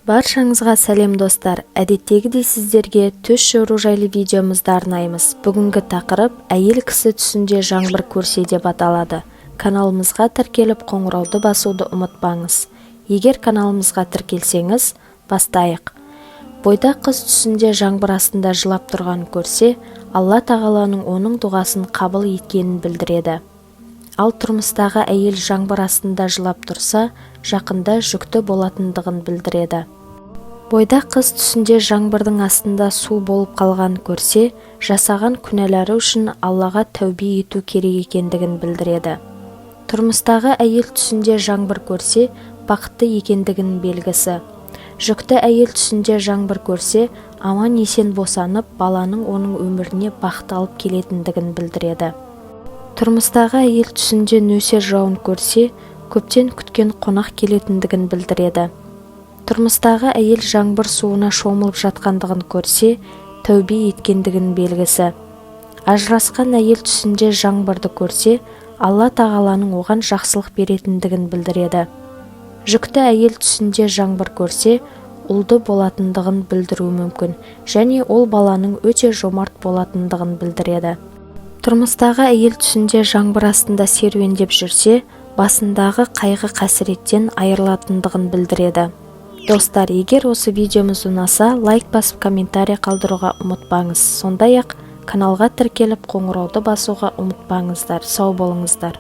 Баршаңызға сәлем достар. Әдеттегідей сіздерге түс жору жайлы видеомызды арнаймыз. Бүгінгі тақырып әйел кісі түсінде жаңбыр көрсе деп аталады. Каналымызға тіркеліп қоңырауды басуды ұмытпаңыз. Егер каналымызға тіркелсеңіз, бастайық. Бойда қыз түсінде жаңбыр астында жылап тұрған көрсе, Алла тағаланың оның дұғасын қабыл еткенін білдіреді. Ал тұрмыстағы әйел жаңбыр астында жылап тұрса, жақында жүкті болатындығын білдіреді. Бойда қыз түсінде жаңбырдың астында су болып қалған көрсе, жасаған күнәлары үшін Аллаға тәубе ету керек екендігін білдіреді. Тұрмыстағы әйел түсінде жаңбыр көрсе, бақытты екендігінің белгісі. Жүкті әйел түсінде жаңбыр көрсе, аман есен босанып, баланың оның өміріне бақыт алып келетіндігін білдіреді. Тұрмыстағы әйел түсінде нөсер жауын көрсе, көптен күткен қонақ келетіндігін білдіреді. Тұрмыстағы әйел жаңбыр суына шомылып жатқандығын көрсе, тәубе еткендігін белгісі. Ажырасқан әйел түсінде жаңбырды көрсе, Алла тағаланың оған жақсылық беретіндігін білдіреді. Жүкті әйел түсінде жаңбыр көрсе, ұлды болатындығын білдіруі мүмкін, және ол баланың өте жомарт болатындығын білдіреді. Тұрмыстағы әйел түсінде жаңбыр астында серуендеп жүрсе, басындағы қайғы қасіреттен айырылатындығын білдіреді. Достар, егер осы видеомыз ұнаса, лайк басып комментарий қалдыруға ұмытпаңыз. Сондай-ақ каналға тіркеліп қоңырауды басуға ұмытпаңыздар. Сау болыңыздар.